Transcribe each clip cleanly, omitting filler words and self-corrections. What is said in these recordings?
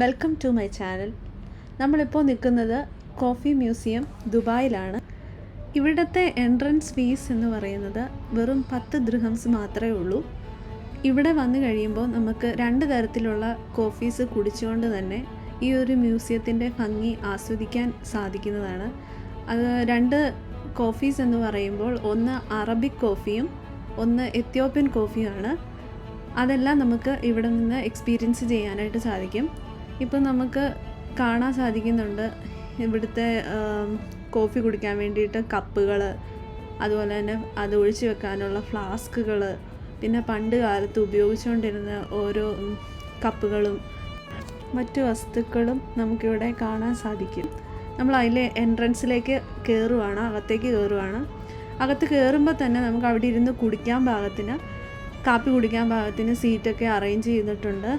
Welcome to my channel. നമ്മളിപ്പോൾ നിൽക്കുന്നത് coffee museum ദുബായിലാണ്. ഇവിടുത്തെ എൻട്രൻസ് ഫീസ് എന്ന് പറയുന്നത് വെറും 10 ദിർഹംസ് മാത്രമേ ഉള്ളൂ. ഇവിടെ വന്നു കഴിയുമ്പോൾ നമുക്ക് 2 തരത്തിലുള്ള കോഫീസ് കുടിച്ചുകൊണ്ട് തന്നെ ഈ ഒരു മ്യൂസിയത്തിൻ്റെ ഭംഗി ആസ്വദിക്കാൻ സാധിക്കുന്നതാണ്. അത് 2 കോഫീസ് എന്ന് പറയുമ്പോൾ ഒന്ന് അറബിക് കോഫിയും ഒന്ന് എത്യോപ്യൻ കോഫിയുമാണ്. അതെല്ലാം നമുക്ക് ഇവിടെ നിന്ന് എക്സ്പീരിയൻസ് ചെയ്യാനായിട്ട് സാധിക്കും. ഇപ്പം നമുക്ക് കാണാൻ സാധിക്കുന്നുണ്ട് ഇവിടുത്തെ കോഫി കുടിക്കാൻ വേണ്ടിയിട്ട് കപ്പുകൾ, അതുപോലെ തന്നെ അത് ഒഴിച്ച് വെക്കാനുള്ള ഫ്ലാസ്കുകൾ, പിന്നെ പണ്ട് കാലത്ത് ഉപയോഗിച്ചുകൊണ്ടിരുന്ന ഓരോ കപ്പുകളും മറ്റു വസ്തുക്കളും നമുക്കിവിടെ കാണാൻ സാധിക്കും. നമ്മൾ അതിലെ എൻട്രൻസിലേക്ക് കയറുവാണ്, അകത്തേക്ക് കയറുവാണ്. അകത്ത് കയറുമ്പോൾ തന്നെ നമുക്ക് അവിടെ ഇരുന്ന് കുടിക്കാൻ പാകത്തിന്, കാപ്പി കുടിക്കാൻ പാകത്തിന് സീറ്റൊക്കെ അറേഞ്ച് ചെയ്തിട്ടുണ്ട്.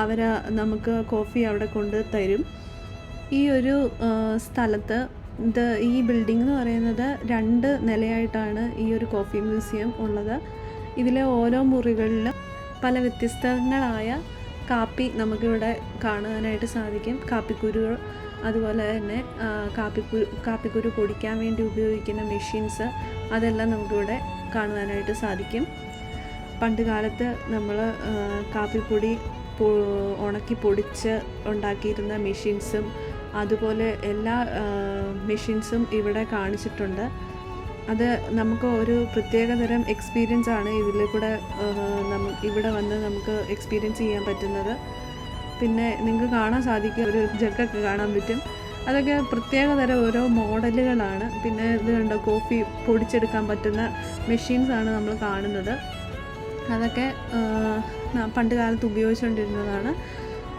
അവർ നമുക്ക് കോഫി അവിടെ കൊണ്ട് തരും. ഈ ഒരു സ്ഥലത്ത് ഈ ബിൽഡിംഗ് എന്ന് പറയുന്നത് 2 നിലയായിട്ടാണ് ഈ ഒരു കോഫി മ്യൂസിയം ഉള്ളത്. ഇതിലെ ഓരോ മുറികളിലും പല വ്യത്യസ്തങ്ങളായ കാപ്പി നമുക്കിവിടെ കാണുവാനായിട്ട് സാധിക്കും. കാപ്പിക്കുരുകൾ, അതുപോലെ തന്നെ കാപ്പിക്കുരു പൊടിക്കാൻ വേണ്ടി ഉപയോഗിക്കുന്ന മെഷീൻസ്, അതെല്ലാം നമുക്കിവിടെ കാണുവാനായിട്ട് സാധിക്കും. പണ്ട് കാലത്ത് നമ്മൾ കാപ്പിപ്പൊടി ഉണക്കി പൊടിച്ച് ഉണ്ടാക്കിയിരുന്ന മെഷീൻസും അതുപോലെ എല്ലാ മെഷീൻസും ഇവിടെ കാണിച്ചിട്ടുണ്ട്. അത് നമുക്ക് ഒരു പ്രത്യേകതരം എക്സ്പീരിയൻസ് ആണ് ഇതിൽ കൂടെ ഇവിടെ വന്ന് നമുക്ക് എക്സ്പീരിയൻസ് ചെയ്യാൻ പറ്റുന്നത്. പിന്നെ നിങ്ങൾക്ക് കാണാൻ സാധിക്കും, ഒരു ജഗ്ഗൊക്കെ കാണാൻ പറ്റും. അതൊക്കെ പ്രത്യേകതരം ഓരോ മോഡലുകളാണ്. പിന്നെ ഇത് കണ്ടോ, കോഫി പൊടിച്ചെടുക്കാൻ പറ്റുന്ന മെഷീൻസാണ് നമ്മൾ കാണുന്നത്. അതൊക്കെ പണ്ട് കാലത്ത് ഉപയോഗിച്ചുകൊണ്ടിരുന്നതാണ്.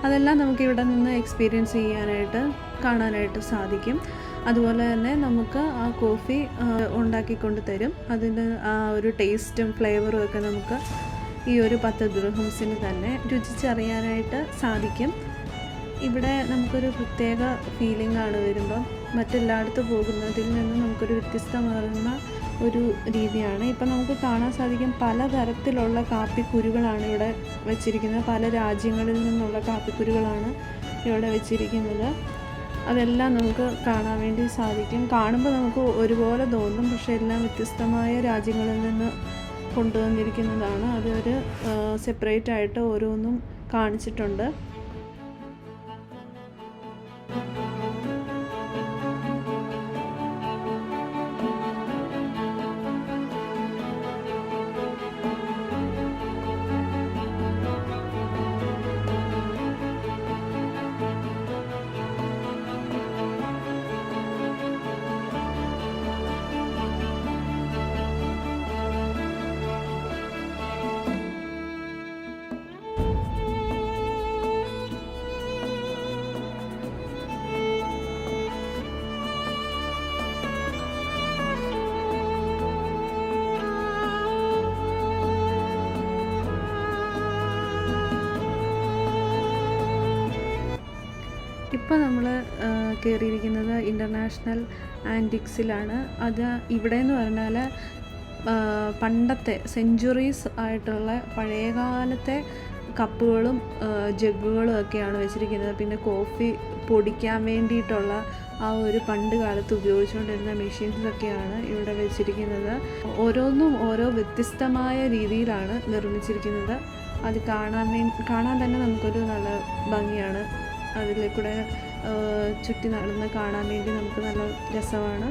അതെല്ലാം നമുക്ക് ഇവിടെ നിന്ന് എക്സ്പീരിയൻസ് ചെയ്യാനായിട്ട് കാണാനായിട്ട് സാധിക്കും. അതുപോലെ തന്നെ നമുക്ക് ആ കോഫി ഉണ്ടാക്കിക്കൊണ്ട് തരും. അതിൻ്റെ ആ ഒരു ടേസ്റ്റും ഫ്ലേവറും ഒക്കെ നമുക്ക് ഈ ഒരു 10 ദിർഹംസിന് തന്നെ രുചിച്ചറിയാനായിട്ട് സാധിക്കും. ഇവിടെ നമുക്കൊരു പ്രത്യേക ഫീലിംഗ് ആണ് വരുമ്പം. മറ്റെല്ലായിടത്തും പോകുന്നതിൽ നിന്ന് നമുക്കൊരു വ്യത്യസ്തമാകുന്ന ഒരു രീതിയാണ്. ഇപ്പം നമുക്ക് കാണാൻ സാധിക്കും പലതരത്തിലുള്ള കാപ്പിക്കുരുകളാണ് ഇവിടെ വെച്ചിരിക്കുന്നത്. പല രാജ്യങ്ങളിൽ നിന്നുള്ള കാപ്പിക്കുരുകളാണ് ഇവിടെ വെച്ചിരിക്കുന്നത്. അതെല്ലാം നമുക്ക് കാണാൻ വേണ്ടി സാധിക്കും. കാണുമ്പോൾ നമുക്ക് ഒരുപോലെ തോന്നും, പക്ഷേ എല്ലാം വ്യത്യസ്തമായ രാജ്യങ്ങളിൽ നിന്ന് കൊണ്ടുവന്നിരിക്കുന്നതാണ്. അതൊരു സെപ്പറേറ്റ് ആയിട്ട് ഓരോന്നും കാണിച്ചിട്ടുണ്ട്. ഇപ്പോൾ നമ്മൾ കയറിയിരിക്കുന്നത് ഇൻ്റർനാഷണൽ ആൻറ്റിക്സിലാണ്. അത് ഇവിടെ എന്ന് പറഞ്ഞാൽ പണ്ടത്തെ സെഞ്ച്വറീസ് ആയിട്ടുള്ള പഴയകാലത്തെ കപ്പുകളും ജഗ്ഗുകളും ഒക്കെയാണ് വെച്ചിരിക്കുന്നത്. പിന്നെ കോഫി പൊടിക്കാൻ വേണ്ടിയിട്ടുള്ള ആ ഒരു പണ്ട് കാലത്ത് ഉപയോഗിച്ചുകൊണ്ടിരുന്ന മെഷീൻസൊക്കെയാണ് ഇവിടെ വെച്ചിരിക്കുന്നത്. ഓരോന്നും ഓരോ വ്യത്യസ്തമായ രീതിയിലാണ് നിർമ്മിച്ചിരിക്കുന്നത്. അത് കാണാൻ തന്നെ നമുക്കൊരു നല്ല ഭംഗിയാണ്. അതിലേക്കൂടെ ചുറ്റി നടന്ന് കാണാൻ വേണ്ടി നമുക്ക് നല്ല രസമാണ്.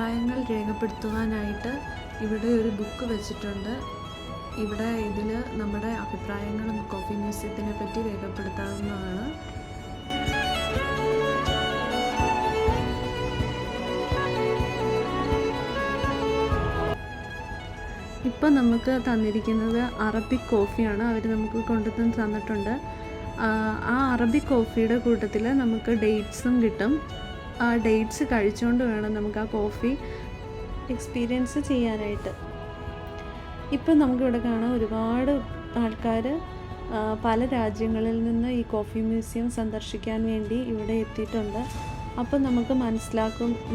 അഭിപ്രായങ്ങൾ രേഖപ്പെടുത്തുവാനായിട്ട് ഇവിടെ ഒരു ബുക്ക് വെച്ചിട്ടുണ്ട്. ഇവിടെ ഇതിൽ നമ്മുടെ അഭിപ്രായങ്ങളും കോഫി മ്യൂസിയത്തിനെ പറ്റി രേഖപ്പെടുത്താവുന്നതാണ്. ഇപ്പം നമുക്ക് തന്നിരിക്കുന്നത് അറബിക് കോഫിയാണ്. അവർ നമുക്ക് തന്നിട്ടുണ്ട്. ആ അറബിക് കോഫിയുടെ കൂട്ടത്തിൽ നമുക്ക് ഡേറ്റ്സും കിട്ടും. ആ ഡേറ്റ്സ് കഴിച്ചുകൊണ്ട് വേണം നമുക്ക് ആ കോഫി എക്സ്പീരിയൻസ് ചെയ്യാനായിട്ട്. ഇപ്പം നമുക്കിവിടെ കാണാം ഒരുപാട് ആൾക്കാർ പല രാജ്യങ്ങളിൽ നിന്ന് ഈ കോഫി മ്യൂസിയം സന്ദർശിക്കാൻ വേണ്ടി ഇവിടെ എത്തിയിട്ടുണ്ട്. അപ്പം നമുക്ക്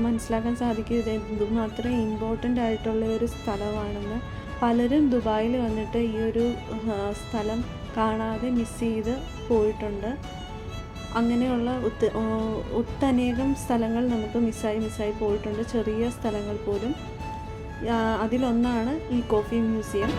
മനസ്സിലാക്കാൻ സാധിക്കും ഇത് എന്തുമാത്രം ഇമ്പോർട്ടൻ്റ് ആയിട്ടുള്ള ഒരു സ്ഥലമാണെന്ന്. പലരും ദുബായിൽ വന്നിട്ട് ഈ ഒരു സ്ഥലം കാണാതെ മിസ് ചെയ്ത് പോയിട്ടുണ്ട്. അങ്ങനെയുള്ള ഒട്ടനേകം സ്ഥലങ്ങൾ നമുക്ക് മിസ്സായി പോയിട്ടുണ്ട്, ചെറിയ സ്ഥലങ്ങൾ പോലും. അതിലൊന്നാണ് ഈ കോഫി മ്യൂസിയം.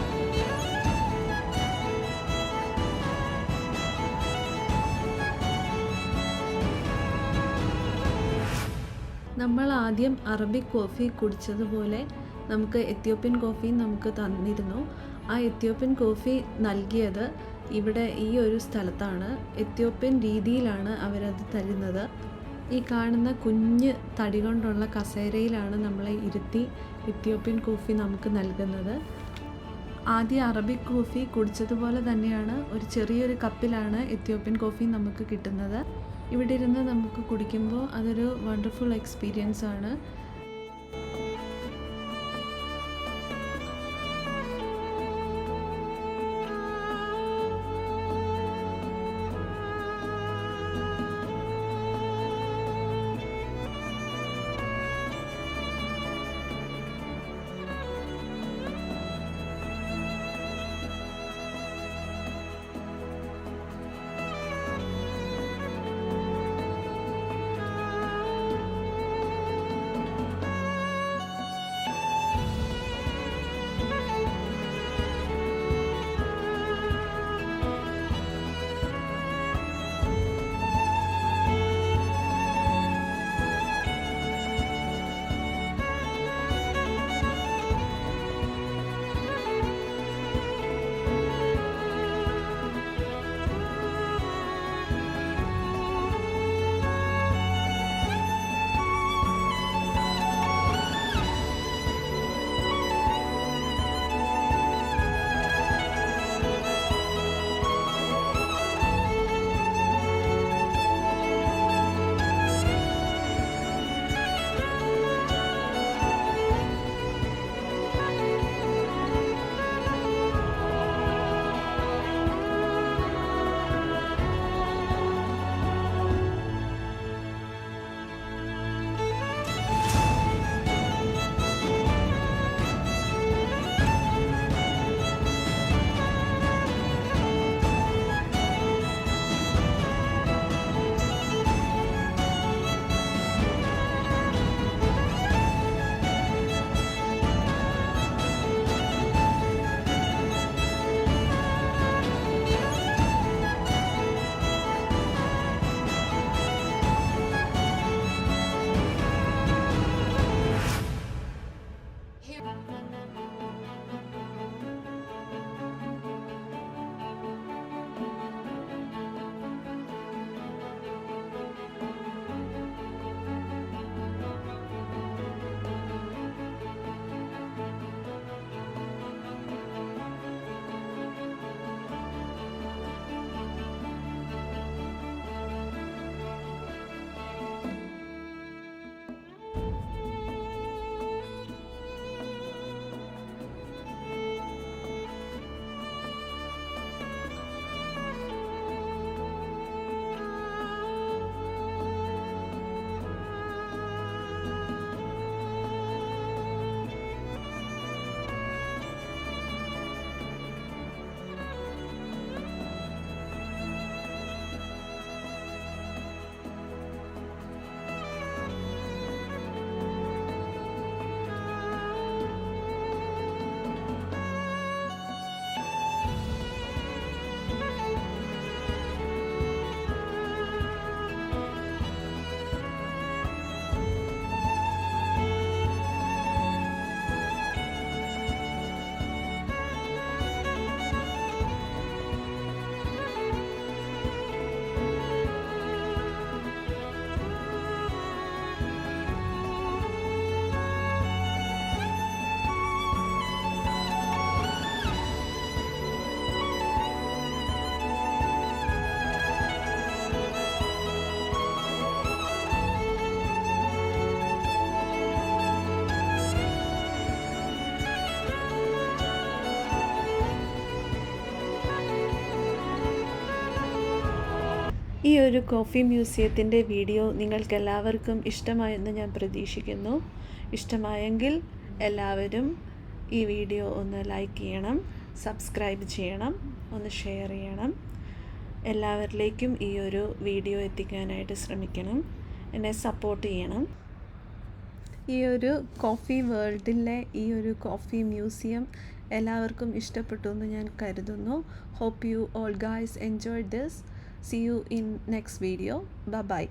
നമ്മൾ ആദ്യം അറബിക് കോഫി കുടിച്ചതുപോലെ നമുക്ക് എത്യോപ്യൻ കോഫി നമുക്ക് തന്നിരുന്നു. ആ എത്യോപ്യൻ കോഫി നൽകിയത് ഇവിടെ ഈ ഒരു സ്ഥലത്താണ്. എത്യോപ്യൻ രീതിയിലാണ് അവരത് തരുന്നത്. ഈ കാണുന്ന കുഞ്ഞ് തടി കൊണ്ടുള്ള കസേരയിലാണ് നമ്മളെ ഇരുത്തി എത്യോപ്യൻ കോഫി നമുക്ക് നൽകുന്നത്. ആദ്യം അറബിക് കോഫി കുടിച്ചതുപോലെ തന്നെയാണ് ഒരു ചെറിയൊരു കപ്പിലാണ് എത്യോപ്യൻ കോഫി നമുക്ക് കിട്ടുന്നത്. ഇവിടെ ഇരുന്ന് നമുക്ക് കുടിക്കുമ്പോൾ അതൊരു വണ്ടർഫുൾ എക്സ്പീരിയൻസ് ആണ്. ഈ ഒരു കോഫി മ്യൂസിയത്തിൻ്റെ വീഡിയോ നിങ്ങൾക്കെല്ലാവർക്കും ഇഷ്ടമായെന്ന് ഞാൻ പ്രതീക്ഷിക്കുന്നു. ഇഷ്ടമായെങ്കിൽ എല്ലാവരും ഈ വീഡിയോ ഒന്ന് ലൈക്ക് ചെയ്യണം, സബ്സ്ക്രൈബ് ചെയ്യണം, ഒന്ന് ഷെയർ ചെയ്യണം. എല്ലാവരിലേക്കും ഈ ഒരു വീഡിയോ എത്തിക്കാനായിട്ട് ശ്രമിക്കണം. എന്നെ സപ്പോർട്ട് ചെയ്യണം. ഈ ഒരു കോഫി വേൾഡിലെ ഈ ഒരു കോഫി മ്യൂസിയം എല്ലാവർക്കും ഇഷ്ടപ്പെട്ടു എന്ന് ഞാൻ കരുതുന്നു. Hope you all guys enjoyed this. See you in next video. Bye bye.